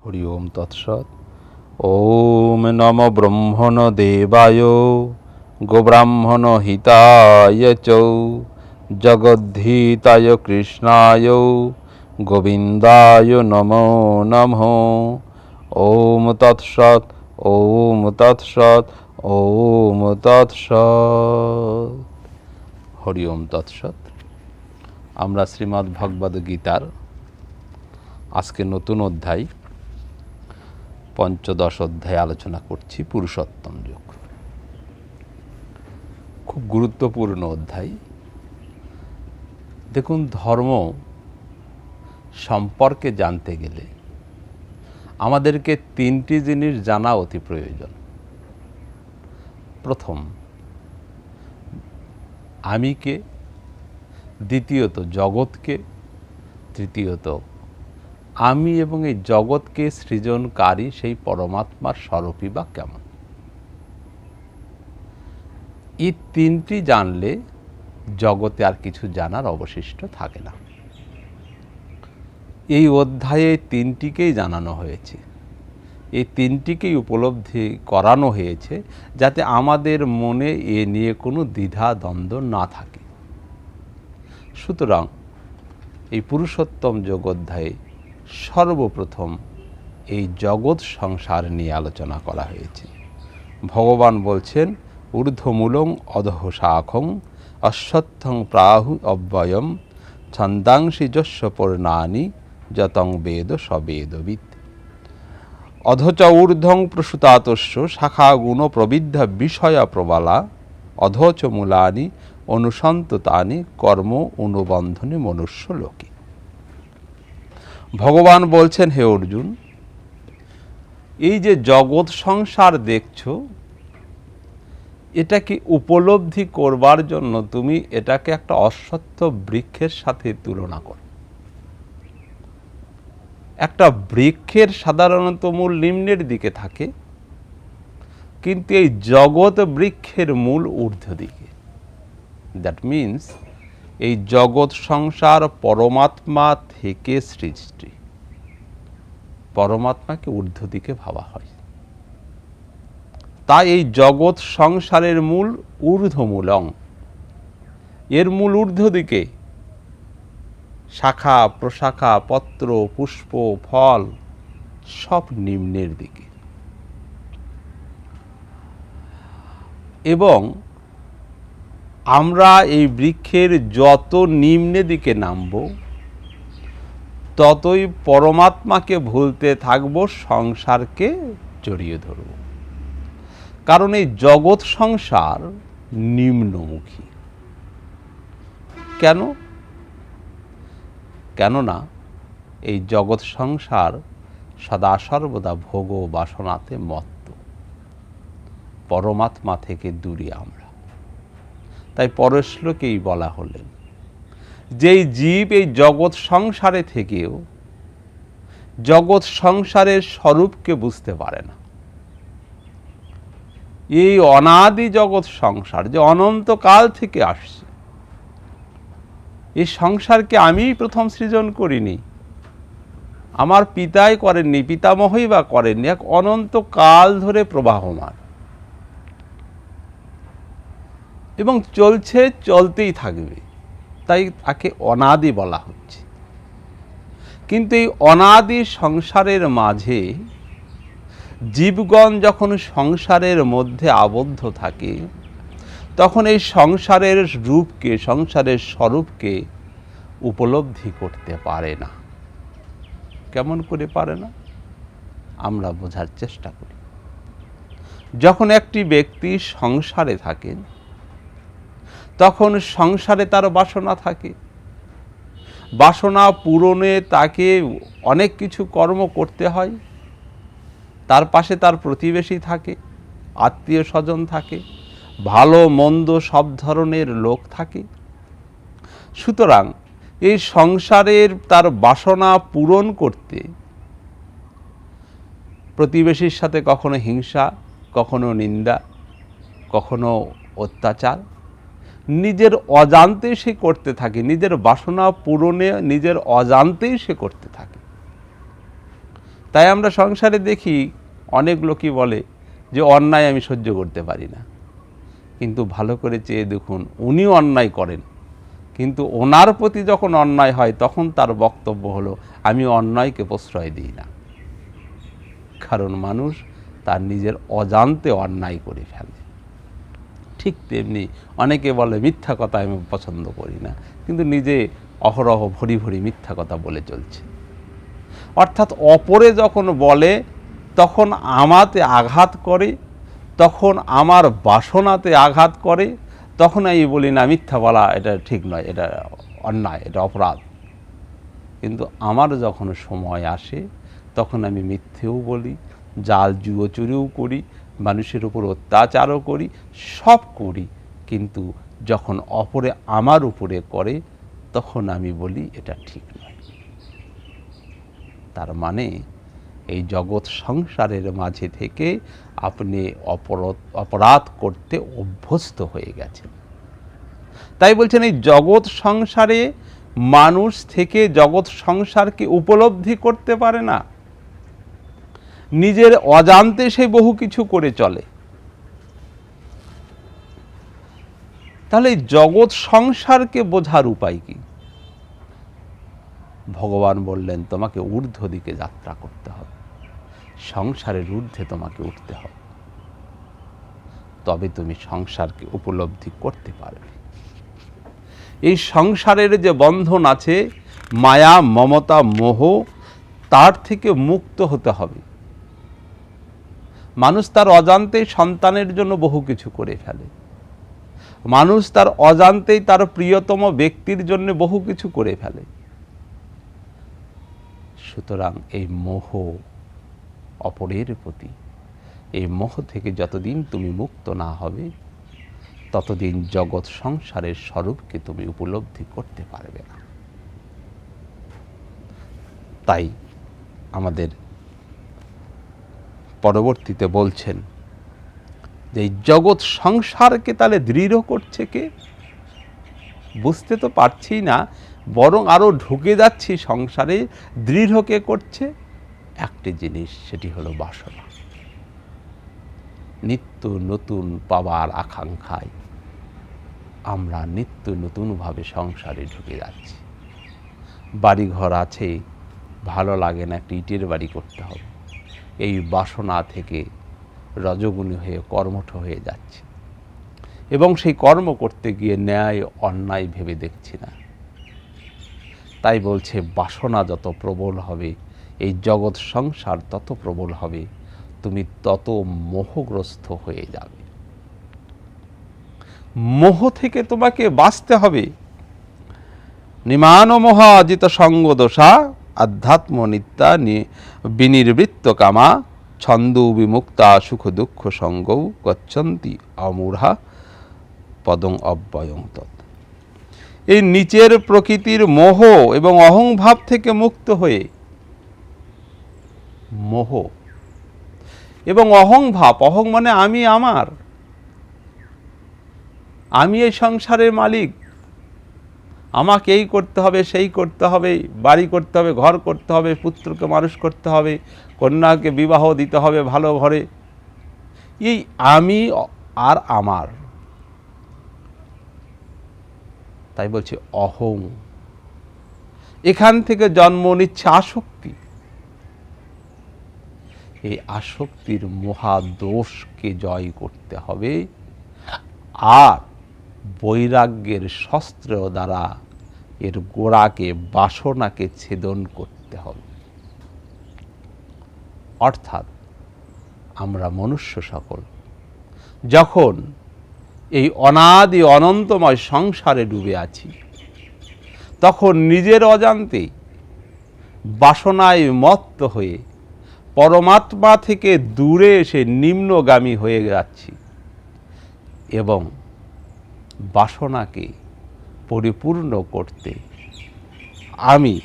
হরি ওম তৎসৎ। ওম নম ব্রহ্মণ দেবায় গোব্রাহ্মণ হিতায় চ জগদ্ধিতায় কৃষ্ণায় গোবিন্দায় নমো নমঃ। ওম তৎসৎ। ওম তৎসৎ। ওম তৎসৎ। হরি ওম তৎসৎ। আমরা শ্রীমদ্ ভগবদ গীতার আজকে নতুন অধ্যায় পঞ্চদশ অধ্যায় আলোচনা করছি, পুরুষোত্তম যোগ। খুব গুরুত্বপূর্ণ অধ্যায়। দেখুন, ধর্ম সম্পর্কে জানতে গেলে আমাদেরকে তিনটি জিনিস জানা অতি প্রয়োজন। প্রথম, আমি কে, দ্বিতীয়ত জগৎকে, তৃতীয়ত আমি এবং এই জগৎকে সৃজনকারী সেই পরমাত্মার স্বরূপই বা কেমন। এই তিনটি জানলে জগতে আর কিছু জানার অবশিষ্ট থাকে না। এই অধ্যায়ে তিনটিকেই জানানো হয়েছে, এই তিনটিকেই উপলব্ধি করানো হয়েছে যাতে আমাদের মনে এ নিয়ে কোনো দ্বিধা দ্বন্দ্ব না থাকে। সুতরাং এই পুরুষোত্তম যোগ অধ্যায়ে সর্বপ্রথম এই জগৎ সংসার নিয়ে আলোচনা করা হয়েছে। ভগবান বলছেন, ঊর্ধ্বমূলং অধঃ শাখং অশ্বত্থং প্রাহু অব্যয়ম ছন্দাংসি যস্য পর্ণানি যতং বেদ সবেদবিৎ। অধচ ঊর্ধ্বং প্রসূতাতস্য শাখা গুণ প্রবিদ্ধা বিষয়া প্রবালা অধচ মূলানি অনুসন্ততানি কর্ম অনুবন্ধনে মনুষ্য লোকে। ভগবান বলছেন, হে অর্জুন, এই যে জগৎ সংসার দেখছো, এটাকে উপলব্ধি করবার জন্য তুমি এটাকে একটা অশ্বত্থ বৃক্ষের সাথে তুলনা করো। একটা বৃক্ষের সাধারণত মূল নিম্নের দিকে থাকে, কিন্তু এই জগৎ বৃক্ষের মূল ঊর্ধ্ব দিকে। দ্যাট মিনস এই জগৎ সংসার পরমাত্মা থেকে সৃষ্টি, পরমাত্মাকে ঊর্ধ্ব দিকে ভাবা হয়। তাই এই জগৎ সংসারের মূল ঊর্ধ্বমূলং, এর মূল ঊর্ধ্ব দিকে। শাখা প্রশাখা পত্র পুষ্প ফল সব নিম্নের দিকে। এবং আমরা এই বৃক্ষের যত নিম্নে দিকে নামব, ততই পরমাত্মাকে ভুলতে থাকব, সংসারকে জড়িয়ে ধরব। কারণ এই জগৎ সংসার নিম্নমুখী। কেননা এই জগৎ সংসার সদা সর্বদা ভোগ বাসনাতে মত্ত, পরমাত্মা থেকে দূরে আমরা। তাই পরের শ্লোকেই বলা হলেন, যেই জীব এই জগৎ সংসারে থেকেও জগৎ সংসারের স্বরূপকে বুঝতে পারে না, এই অনাদি জগৎ সংসার যে অনন্তকাল থেকে আসছে, এই সংসারকে আমিই প্রথম সৃজন করিনি, আমার পিতাই করেননি, পিতামহই বা করেননি, এক অনন্তকাল ধরে প্রবাহমান এবং চলছে, চলতেই থাকবে। তাই তাকে অনাদি বলা হচ্ছে। কিন্তু এই অনাদি সংসারের মাঝে জীবগণ যখন সংসারের মধ্যে আবদ্ধ থাকে, তখন এই সংসারের রূপকে, সংসারের স্বরূপকে উপলব্ধি করতে পারে না। কেমন করে পারে না? আমরা বোঝার চেষ্টা করি। যখন একটি ব্যক্তি সংসারে থাকেন, তখন সংসারে তার বাসনা থাকে। বাসনা পূরণে তাকে অনেক কিছু কর্ম করতে হয়। তার পাশে তার প্রতিবেশী থাকে, আত্মীয় স্বজন থাকে, ভালো মন্দ সব ধরনের লোক থাকে। সুতরাং এই সংসারের তার বাসনা পূরণ করতে প্রতিবেশীর সাথে কখনো হিংসা, কখনো নিন্দা, কখনো অত্যাচার নিজের অজান্তেই সে করতে থাকে। নিজের বাসনা পূরণে নিজের অজান্তেই সে করতে থাকে। তাই আমরা সংসারে দেখি অনেক লোকই বলে যে অন্যায় আমি সহ্য করতে পারি না, কিন্তু ভালো করে চেয়ে দেখুন উনিও অন্যায় করেন, কিন্তু ওনার প্রতি যখন অন্যায় হয় তখন তার বক্তব্য হলো আমি অন্যায়কে প্রশ্রয় দিই না। কারণ মানুষ তার নিজের অজান্তে অন্যায় করে ফেলে। ঠিক তেমনি অনেকে বলে মিথ্যা কথা আমি পছন্দ করি না, কিন্তু নিজে অহরহ ভরি ভরি মিথ্যা কথা বলে চলছে। অর্থাৎ অপরে যখন বলে তখন আমাতে আঘাত করে, তখন আমার বাসনাতে আঘাত করে, তখন আমি বলি না মিথ্যা বলা এটা ঠিক নয়, এটা অন্যায়, এটা অপরাধ। কিন্তু আমার যখন সময় আসে তখন আমি মিথ্যেও বলি, জাল জুয়ো চুরিও করি, মানুষের উপর অত্যাচারও করি, সব করি, কিন্তু যখন অপরে আমার উপরে করে তখন আমি বলি এটা ঠিক নয়। তার মানে এই জগৎ সংসারের মাঝে থেকে আপনি অপরাধ করতে অভ্যস্ত হয়ে গেছেন। তাই বলছেন এই জগৎ সংসারে মানুষ থেকে জগৎ সংসারকে উপলব্ধি করতে পারে না, নিজের অজান্তে সে বহু কিছু করে চলে। তাহলে এই জগৎ সংসারকে বোঝার উপায় কি? ভগবান বললেন তোমাকে ঊর্ধ্ব দিকে যাত্রা করতে হবে, সংসারের ঊর্ধ্বে তোমাকে উঠতে হবে, তবে তুমি সংসারকে উপলব্ধি করতে পারবে। এই সংসারের যে বন্ধন আছে, মায়া মমতা মোহ, তার থেকে মুক্ত হতে হবে। মানুষ তার অজান্তেই সন্তানের জন্য বহু কিছু করে ফেলে, মানুষ তার অজান্তেই তার প্রিয়তম ব্যক্তির জন্য বহু কিছু করে ফেলে। সুতরাং এই মোহ অপরের প্রতি, এই মোহ থেকে যতদিন তুমি মুক্ত না হবে ততদিন জগৎ সংসারের স্বরূপকে তুমি উপলব্ধি করতে পারবে না। তাই আমাদের পরবর্তীতে বলছেন যে এই জগৎ সংসারকে তাহলে দৃঢ় করছে কে? বুঝতে তো পারছি না, বরং আরও ঢুকে যাচ্ছি সংসারে। দৃঢ় কে করছে? একটি জিনিস, সেটি হলো বাসনা। নিত্য নতুন পাবার আকাঙ্ক্ষায় আমরা নিত্য নতুনভাবে সংসারে ঢুকে যাচ্ছি। বাড়িঘর আছে, ভালো লাগে না, একটি ইটের বাড়ি করতে হবে। এই বাসনা থেকে রজগুণী হয়ে কর্মঠ হয়ে যাচ্ছে, এবং সেই কর্ম করতে গিয়ে ন্যায় অন্যায় ভেবে দেখছি না। তাই বলছে বাসনা যত প্রবল হবে এই জগৎ সংসার তত প্রবল হবে, তুমি তত মোহগ্রস্ত হয়ে যাবে। মোহ থেকে তোমাকে বাঁচতে হবে। নিমান মোহাজিত সঙ্গ দোষা আধ্যাত্ম নিত্যা বিনির্বৃত্ত কামা ছন্দু বিমুক্তা সুখ দুঃখ সঙ্গৌ গচ্ছন্তি অমূঢ়া পদং অব্যয়ং তৎ। এই নিচের প্রকৃতির মোহ এবং অহংভাব থেকে মুক্ত হয়ে, মোহ এবং অহংভাব, অহং মানে আমি, আমার, আমি এই সংসারের মালিক, আমাকে এই করতে হবে, সেই করতে হবে, বাড়ি করতে হবে, ঘর করতে হবে, পুত্রকে মানুষ করতে হবে, কন্যাকে বিবাহ দিতে হবে ভালো ঘরে, এই আমি আর আমার। তাই বলছি অহং, এখান থেকে জন্ম নিচ্ছে আসক্তি। এই আসক্তির মহাদোষকে জয় করতে হবে, আর বৈরাগ্যের শস্ত্র দ্বারা এর গোড়াকে, বাসনাকে ছেদন করতে হবে। অর্থাৎ আমরা মনুষ্য সকল যখন এই অনাদি অনন্তময় সংসারে ডুবে আছি, তখন নিজের অজান্তে বাসনায় মত্ত হয়ে পরমাত্মা থেকে দূরে এসে নিম্নগামী হয়ে যাচ্ছি, এবং বাসনাকে পরিপূর্ণ করতে আমি,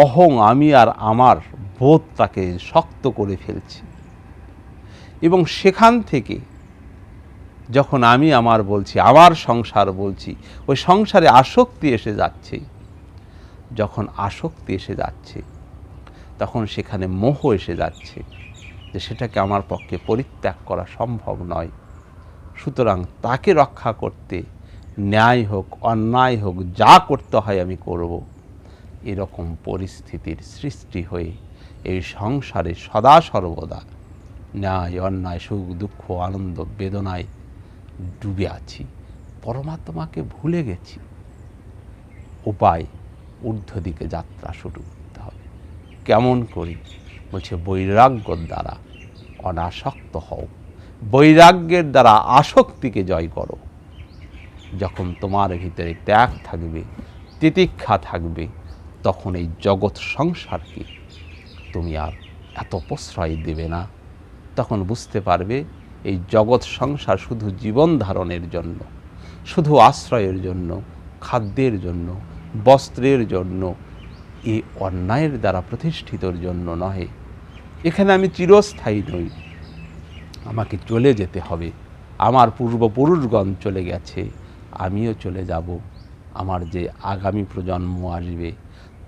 অহং, আমি আর আমার বোধটাকে শক্ত করে ফেলছি, এবং সেখান থেকে যখন আমি আমার বলছি, আমার সংসার বলছি, ওই সংসারে আসক্তি এসে যাচ্ছে। যখন আসক্তি এসে যাচ্ছে তখন সেখানে মোহ এসে যাচ্ছে যে সেটাকে আমার পক্ষে পরিত্যাগ করা সম্ভব নয়। সুতরাং তাকে রক্ষা করতে ন্যায় হোক অন্যায় হোক যা করতে হয় আমি করব, এরকম পরিস্থিতির সৃষ্টি হয়ে এই সংসারে সদা সর্বদা ন্যায় অন্যায় সুখ দুঃখ আনন্দ বেদনায় ডুবে আছি, পরমাত্মাকে ভুলে গেছি। উপায় ঊর্ধ্ব দিকে যাত্রা শুরু করতে হবে। কেমন করি? বলছে বৈরাগ্যর দ্বারা অনাসক্ত হও, বৈরাগ্যের দ্বারা আসক্তিকে জয় করো। যখন তোমার ভিতরে ত্যাগ থাকবে, তিতিক্ষা থাকবে, তখন এই জগৎ সংসারকে তুমি আর এত প্রশ্রয় দেবে না। তখন বুঝতে পারবে এই জগৎ সংসার শুধু জীবন ধারণের জন্য, শুধু আশ্রয়ের জন্য, খাদ্যের জন্য, বস্ত্রের জন্য, এই অন্যায়ের দ্বারা প্রতিষ্ঠিতর জন্য নহে। এখানে আমি চিরস্থায়ী নই, আমাকে চলে যেতে হবে। আমার পূর্বপুরুষগণ চলে গেছে, আমিও চলে যাব। আমার যে আগামী প্রজন্ম আসবে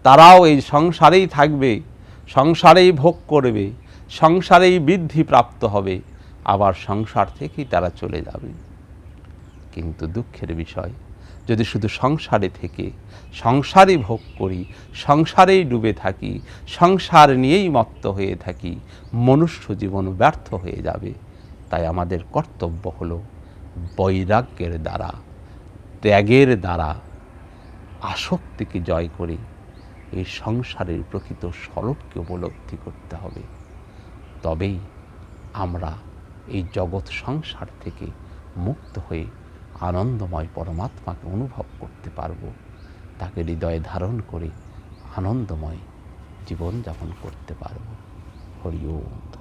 তারাও এই সংসারেই থাকবে, সংসারেই ভোগ করবে, সংসারেই বৃদ্ধি প্রাপ্ত হবে, আবার সংসার থেকেই তারা চলে যাবে। কিন্তু দুঃখের বিষয়, যদি শুধু সংসারে থেকে সংসারই ভোগ করি, সংসারেই ডুবে থাকি, সংসার নিয়েই মত্ত হয়ে থাকি, মনুষ্য জীবন ব্যর্থ হয়ে যাবে। তাই আমাদের কর্তব্য হলো বৈরাগ্যের দ্বারা, ত্যাগের দ্বারা আসক্তিকে জয় করে এই সংসারের প্রকৃত স্বরূপকে উপলব্ধি করতে হবে। তবেই আমরা এই জগৎ সংসার থেকে মুক্ত হয়ে আনন্দময় পরমাত্মাকে অনুভব করতে পারব, তাকে হৃদয়ে ধারণ করে আনন্দময় জীবনযাপন করতে পারব। হরি ওম।